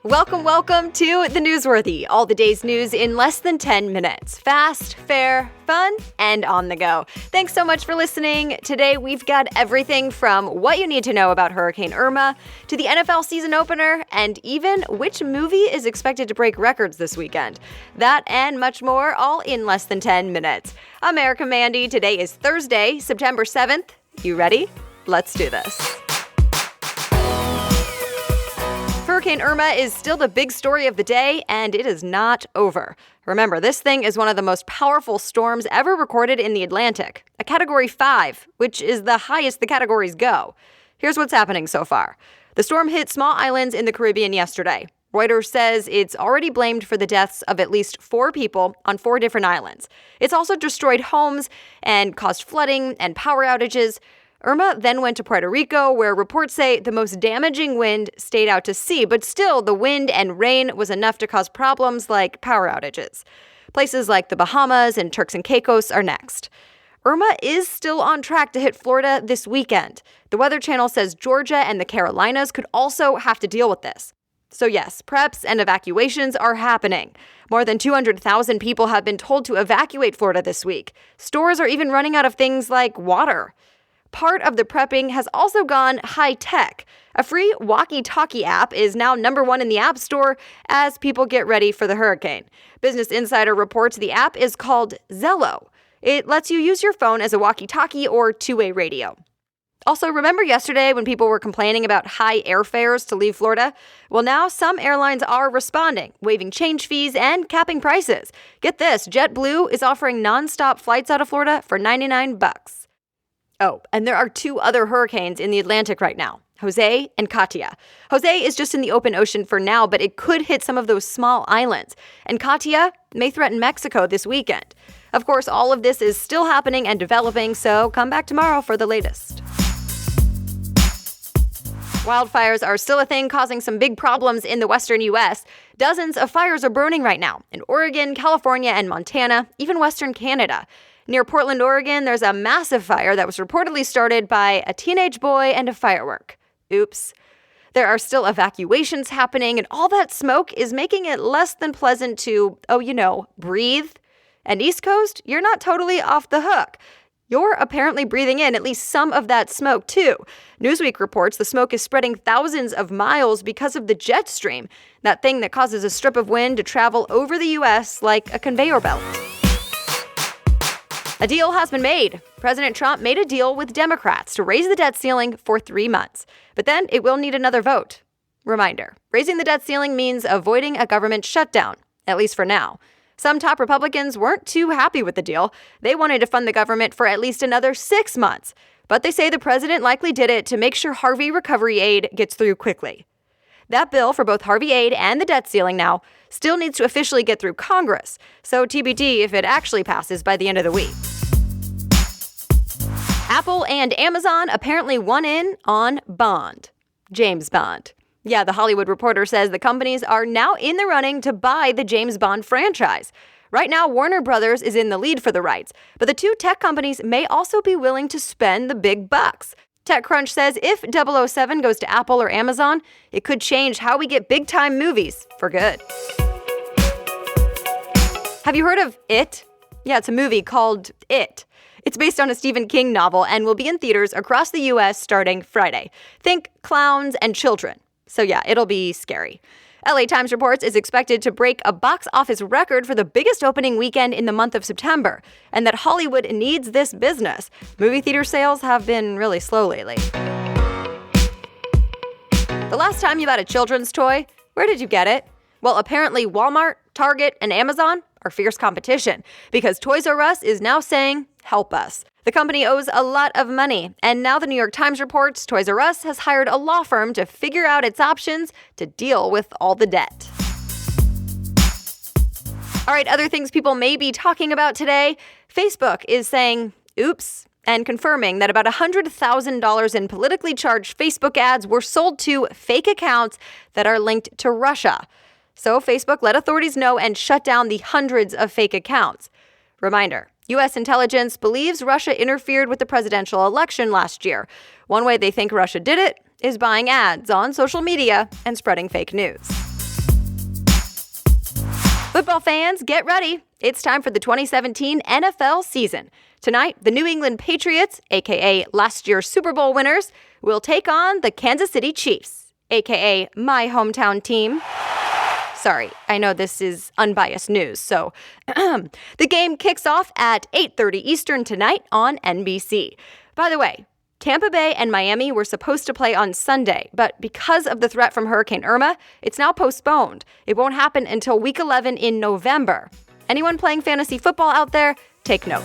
Welcome to The Newsworthy. All the day's news in less than 10 minutes. Fast, fair, fun, and on the go. Thanks so much for listening. Today, we've got everything from what you need to know about Hurricane Irma to the NFL season opener and even which movie is expected to break records this weekend. That and much more, all in less than 10 minutes. I'm Erica Mandy. Today is Thursday, September 7th. You ready? Let's do this. Hurricane Irma is still the big story of the day, and it is not over. Remember, this thing is one of the most powerful storms ever recorded in the Atlantic, a Category 5, which is the highest the categories go. Here's what's happening so far. The storm hit small islands in the Caribbean yesterday. Reuters says it's already blamed for the deaths of at least 4 people on 4 different islands. It's also destroyed homes and caused flooding and power outages. Irma then went to Puerto Rico, where reports say the most damaging wind stayed out to sea, but still the wind and rain was enough to cause problems like power outages. Places like the Bahamas and Turks and Caicos are next. Irma is still on track to hit Florida this weekend. The Weather Channel says Georgia and the Carolinas could also have to deal with this. So yes, preps and evacuations are happening. More than 200,000 people have been told to evacuate Florida this week. Stores are even running out of things like water. Part of the prepping has also gone high-tech. A free walkie-talkie app is now #1 in the App Store as people get ready for the hurricane. Business Insider reports the app is called Zello. It lets you use your phone as a walkie-talkie or two-way radio. Also, remember yesterday when people were complaining about high airfares to leave Florida? Well, now some airlines are responding, waiving change fees and capping prices. Get this, JetBlue is offering nonstop flights out of Florida for $99. Oh, and there are 2 other hurricanes in the Atlantic right now, Jose and Katia. Jose is just in the open ocean for now, but it could hit some of those small islands. And Katia may threaten Mexico this weekend. Of course, all of this is still happening and developing, so come back tomorrow for the latest. Wildfires are still a thing, causing some big problems in the western U.S. Dozens of fires are burning right now in Oregon, California, and Montana, even western Canada. Near Portland, Oregon, there's a massive fire that was reportedly started by a teenage boy and a firework. Oops. There are still evacuations happening, and all that smoke is making it less than pleasant to, breathe. And East Coast, you're not totally off the hook. You're apparently breathing in at least some of that smoke, too. Newsweek reports the smoke is spreading thousands of miles because of the jet stream, that thing that causes a strip of wind to travel over the U.S. like a conveyor belt. A deal has been made. President Trump made a deal with Democrats to raise the debt ceiling for 3 months. But then it will need another vote. Reminder, raising the debt ceiling means avoiding a government shutdown, at least for now. Some top Republicans weren't too happy with the deal. They wanted to fund the government for at least another 6 months. But they say the president likely did it to make sure Harvey recovery aid gets through quickly. That bill for both Harvey aid and the debt ceiling now still needs to officially get through Congress. So TBD if it actually passes by the end of the week. Apple and Amazon apparently won in on Bond. James Bond. Yeah, The Hollywood Reporter says the companies are now in the running to buy the James Bond franchise. Right now, Warner Brothers is in the lead for the rights, but the 2 tech companies may also be willing to spend the big bucks. TechCrunch says if 007 goes to Apple or Amazon, it could change how we get big-time movies for good. Have you heard of It? Yeah, it's a movie called It. It's based on a Stephen King novel and will be in theaters across the U.S. starting Friday. Think clowns and children. So yeah, it'll be scary. LA Times reports it's expected to break a box office record for the biggest opening weekend in the month of September, and that Hollywood needs this business. Movie theater sales have been really slow lately. The last time you bought a children's toy, where did you get it? Well, apparently Walmart, Target, and Amazon are fierce competition because Toys R Us is now saying, help us. The company owes a lot of money, and now the New York Times reports Toys R Us has hired a law firm to figure out its options to deal with all the debt. All right, other things people may be talking about today. Facebook is saying, oops, and confirming that about $100,000 in politically charged Facebook ads were sold to fake accounts that are linked to Russia. So Facebook let authorities know and shut down the hundreds of fake accounts. Reminder, U.S. intelligence believes Russia interfered with the presidential election last year. One way they think Russia did it is buying ads on social media and spreading fake news. Football fans, get ready. It's time for the 2017 NFL season. Tonight, the New England Patriots, aka last year's Super Bowl winners, will take on the Kansas City Chiefs, aka my hometown team. Sorry, I know this is unbiased news, so the game kicks off at 8:30 Eastern tonight on NBC. By the way, Tampa Bay and Miami were supposed to play on Sunday, but because of the threat from Hurricane Irma, it's now postponed. It won't happen until Week 11 in November. Anyone playing fantasy football out there, take note.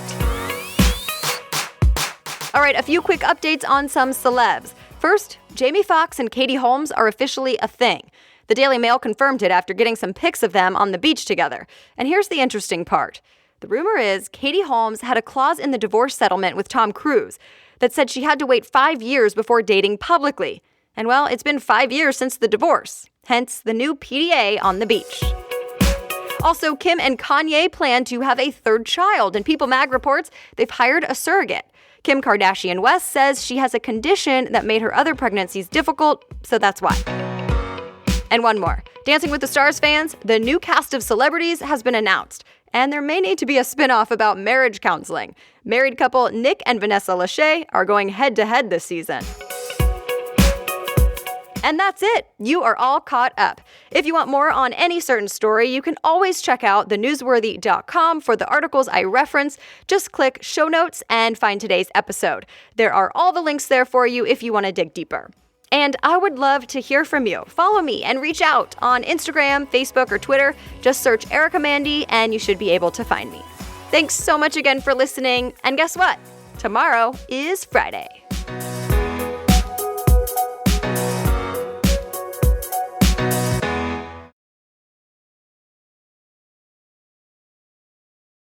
All right, a few quick updates on some celebs. First, Jamie Foxx and Katie Holmes are officially a thing. The Daily Mail confirmed it after getting some pics of them on the beach together. And here's the interesting part. The rumor is Katie Holmes had a clause in the divorce settlement with Tom Cruise that said she had to wait 5 years before dating publicly. And well, it's been 5 years since the divorce, hence the new PDA on the beach. Also, Kim and Kanye plan to have a third child, and People Mag reports they've hired a surrogate. Kim Kardashian West says she has a condition that made her other pregnancies difficult, so that's why. And one more. Dancing with the Stars fans, the new cast of celebrities has been announced. And there may need to be a spin-off about marriage counseling. Married couple Nick and Vanessa Lachey are going head-to-head this season. And that's it. You are all caught up. If you want more on any certain story, you can always check out thenewsworthy.com for the articles I reference. Just click show notes and find today's episode. There are all the links there for you if you want to dig deeper. And I would love to hear from you. Follow me and reach out on Instagram, Facebook, or Twitter. Just search Erica Mandy and you should be able to find me. Thanks so much again for listening. And guess what? Tomorrow is Friday.